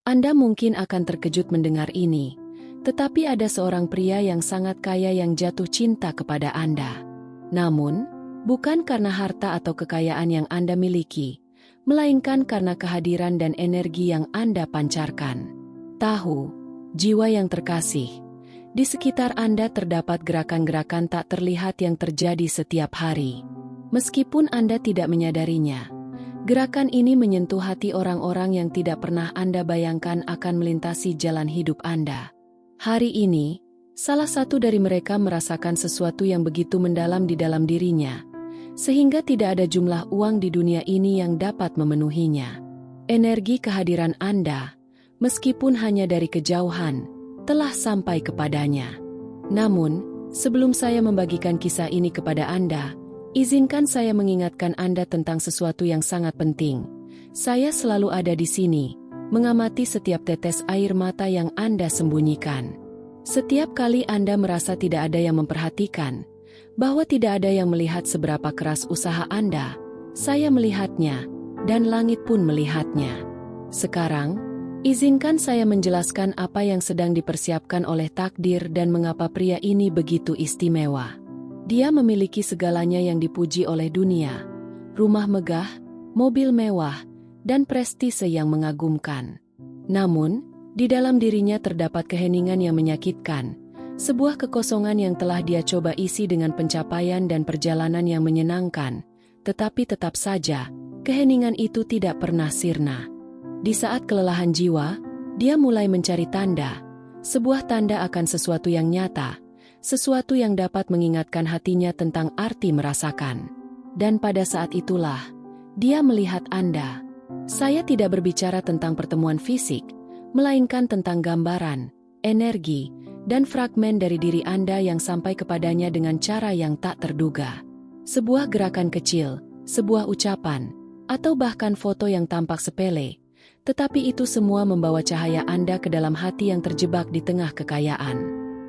Anda mungkin akan terkejut mendengar ini, tetapi ada seorang pria yang sangat kaya yang jatuh cinta kepada Anda. Namun, bukan karena harta atau kekayaan yang Anda miliki, melainkan karena kehadiran dan energi yang Anda pancarkan. Tahu, jiwa yang terkasih, di sekitar Anda terdapat gerakan-gerakan tak terlihat yang terjadi setiap hari. Meskipun Anda tidak menyadarinya, gerakan ini menyentuh hati orang-orang yang tidak pernah Anda bayangkan akan melintasi jalan hidup Anda. Hari ini, salah satu dari mereka merasakan sesuatu yang begitu mendalam di dalam dirinya, sehingga tidak ada jumlah uang di dunia ini yang dapat memenuhinya. Energi kehadiran Anda, meskipun hanya dari kejauhan, telah sampai kepadanya. Namun, sebelum saya membagikan kisah ini kepada Anda, izinkan saya mengingatkan Anda tentang sesuatu yang sangat penting. Saya selalu ada di sini, mengamati setiap tetes air mata yang Anda sembunyikan. Setiap kali Anda merasa tidak ada yang memperhatikan, bahwa tidak ada yang melihat seberapa keras usaha Anda, saya melihatnya, dan langit pun melihatnya. Sekarang, izinkan saya menjelaskan apa yang sedang dipersiapkan oleh takdir dan mengapa pria ini begitu istimewa. Dia memiliki segalanya yang dipuji oleh dunia, rumah megah, mobil mewah, dan prestise yang mengagumkan. Namun, di dalam dirinya terdapat keheningan yang menyakitkan, sebuah kekosongan yang telah dia coba isi dengan pencapaian dan perjalanan yang menyenangkan, tetapi tetap saja, keheningan itu tidak pernah sirna. Di saat kelelahan jiwa, dia mulai mencari tanda, sebuah tanda akan sesuatu yang nyata, sesuatu yang dapat mengingatkan hatinya tentang arti merasakan. Dan pada saat itulah, dia melihat Anda. Saya tidak berbicara tentang pertemuan fisik, melainkan tentang gambaran, energi, dan fragmen dari diri Anda yang sampai kepadanya dengan cara yang tak terduga. Sebuah gerakan kecil, sebuah ucapan, atau bahkan foto yang tampak sepele, tetapi itu semua membawa cahaya Anda ke dalam hati yang terjebak di tengah kekayaan.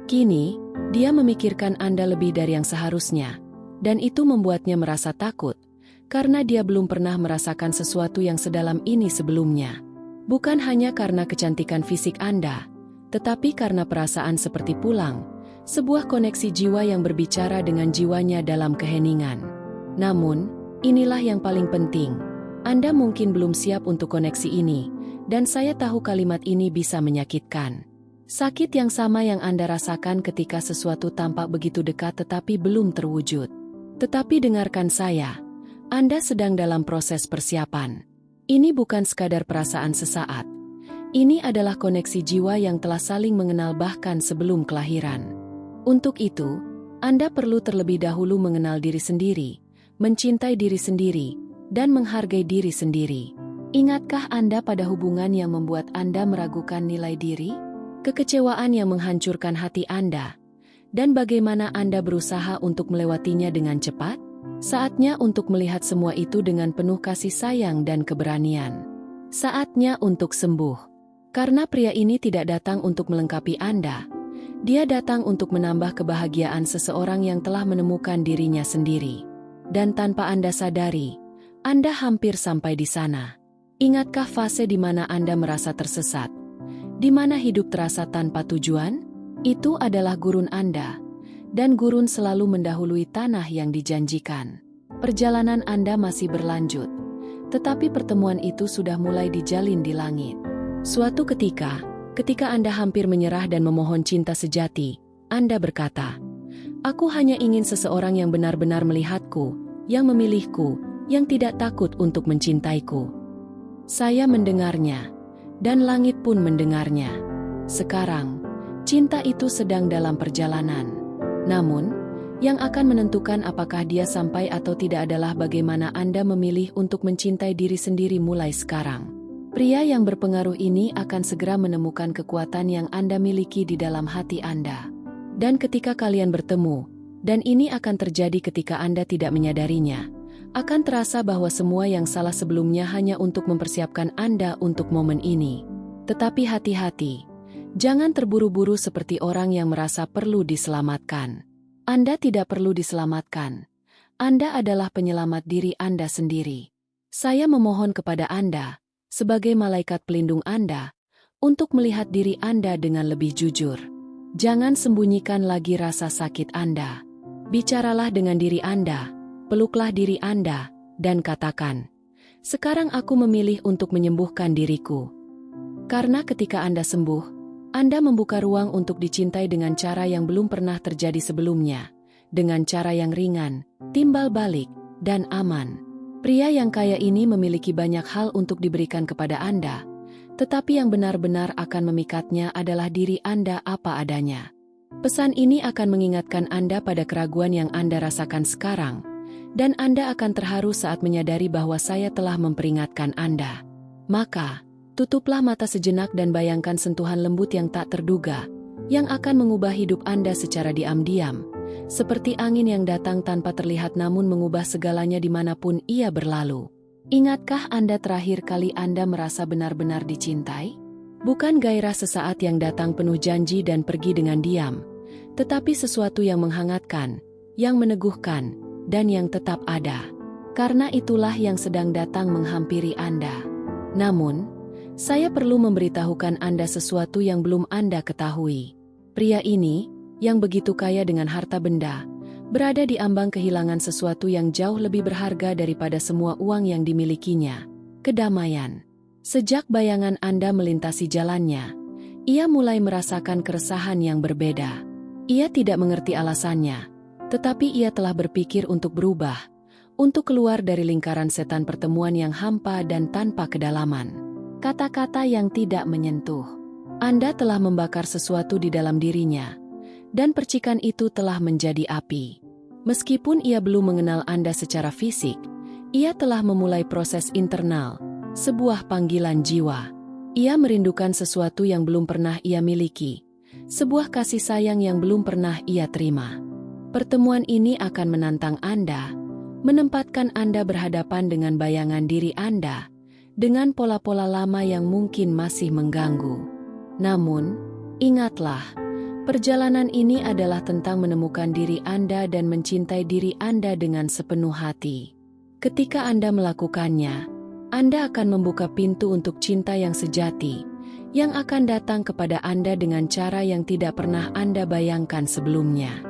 Kini, dia memikirkan Anda lebih dari yang seharusnya, dan itu membuatnya merasa takut, karena dia belum pernah merasakan sesuatu yang sedalam ini sebelumnya. Bukan hanya karena kecantikan fisik Anda, tetapi karena perasaan seperti pulang, sebuah koneksi jiwa yang berbicara dengan jiwanya dalam keheningan. Namun, inilah yang paling penting. Anda mungkin belum siap untuk koneksi ini, dan saya tahu kalimat ini bisa menyakitkan. Sakit yang sama yang Anda rasakan ketika sesuatu tampak begitu dekat tetapi belum terwujud. Tetapi dengarkan saya, Anda sedang dalam proses persiapan. Ini bukan sekadar perasaan sesaat. Ini adalah koneksi jiwa yang telah saling mengenal bahkan sebelum kelahiran. Untuk itu, Anda perlu terlebih dahulu mengenal diri sendiri, mencintai diri sendiri, dan menghargai diri sendiri. Ingatkah Anda pada hubungan yang membuat Anda meragukan nilai diri? Kekecewaan yang menghancurkan hati Anda, dan bagaimana Anda berusaha untuk melewatinya dengan cepat? Saatnya untuk melihat semua itu dengan penuh kasih sayang dan keberanian. Saatnya untuk sembuh. Karena pria ini tidak datang untuk melengkapi Anda, dia datang untuk menambah kebahagiaan seseorang yang telah menemukan dirinya sendiri. Dan tanpa Anda sadari, Anda hampir sampai di sana. Ingatkah fase di mana Anda merasa tersesat? Di mana hidup terasa tanpa tujuan? Itu adalah gurun Anda, dan gurun selalu mendahului tanah yang dijanjikan. Perjalanan Anda masih berlanjut, tetapi pertemuan itu sudah mulai dijalin di langit. Suatu ketika Anda hampir menyerah dan memohon cinta sejati, Anda berkata, "Aku hanya ingin seseorang yang benar-benar melihatku, yang memilihku, yang tidak takut untuk mencintaiku." Saya mendengarnya. Dan langit pun mendengarnya. Sekarang, cinta itu sedang dalam perjalanan. Namun, yang akan menentukan apakah dia sampai atau tidak adalah bagaimana Anda memilih untuk mencintai diri sendiri mulai sekarang. Pria yang berpengaruh ini akan segera menemukan kekuatan yang Anda miliki di dalam hati Anda. Dan ketika kalian bertemu, dan ini akan terjadi ketika Anda tidak menyadarinya, akan terasa bahwa semua yang salah sebelumnya hanya untuk mempersiapkan Anda untuk momen ini. Tetapi hati-hati, jangan terburu-buru seperti orang yang merasa perlu diselamatkan. Anda tidak perlu diselamatkan. Anda adalah penyelamat diri Anda sendiri. Saya memohon kepada Anda, sebagai malaikat pelindung Anda, untuk melihat diri Anda dengan lebih jujur. Jangan sembunyikan lagi rasa sakit Anda. Bicaralah dengan diri Anda, peluklah diri Anda, dan katakan, "Sekarang aku memilih untuk menyembuhkan diriku." Karena ketika Anda sembuh, Anda membuka ruang untuk dicintai dengan cara yang belum pernah terjadi sebelumnya, dengan cara yang ringan, timbal balik, dan aman. Pria yang kaya ini memiliki banyak hal untuk diberikan kepada Anda, tetapi yang benar-benar akan memikatnya adalah diri Anda apa adanya. Pesan ini akan mengingatkan Anda pada keraguan yang Anda rasakan sekarang, dan Anda akan terharu saat menyadari bahwa saya telah memperingatkan Anda. Maka, tutuplah mata sejenak dan bayangkan sentuhan lembut yang tak terduga, yang akan mengubah hidup Anda secara diam-diam, seperti angin yang datang tanpa terlihat namun mengubah segalanya dimanapun ia berlalu. Ingatkah Anda terakhir kali Anda merasa benar-benar dicintai? Bukan gairah sesaat yang datang penuh janji dan pergi dengan diam, tetapi sesuatu yang menghangatkan, yang meneguhkan, dan yang tetap ada. Karena itulah yang sedang datang menghampiri Anda. Namun, saya perlu memberitahukan Anda sesuatu yang belum Anda ketahui. Pria ini, yang begitu kaya dengan harta benda, berada di ambang kehilangan sesuatu yang jauh lebih berharga daripada semua uang yang dimilikinya, kedamaian. Sejak bayangan Anda melintasi jalannya, ia mulai merasakan keresahan yang berbeda. Ia tidak mengerti alasannya, tetapi ia telah berpikir untuk berubah, untuk keluar dari lingkaran setan pertemuan yang hampa dan tanpa kedalaman. Kata-kata yang tidak menyentuh. Anda telah membakar sesuatu di dalam dirinya, dan percikan itu telah menjadi api. Meskipun ia belum mengenal Anda secara fisik, ia telah memulai proses internal, sebuah panggilan jiwa. Ia merindukan sesuatu yang belum pernah ia miliki, sebuah kasih sayang yang belum pernah ia terima. Pertemuan ini akan menantang Anda, menempatkan Anda berhadapan dengan bayangan diri Anda, dengan pola-pola lama yang mungkin masih mengganggu. Namun, ingatlah, perjalanan ini adalah tentang menemukan diri Anda dan mencintai diri Anda dengan sepenuh hati. Ketika Anda melakukannya, Anda akan membuka pintu untuk cinta yang sejati, yang akan datang kepada Anda dengan cara yang tidak pernah Anda bayangkan sebelumnya.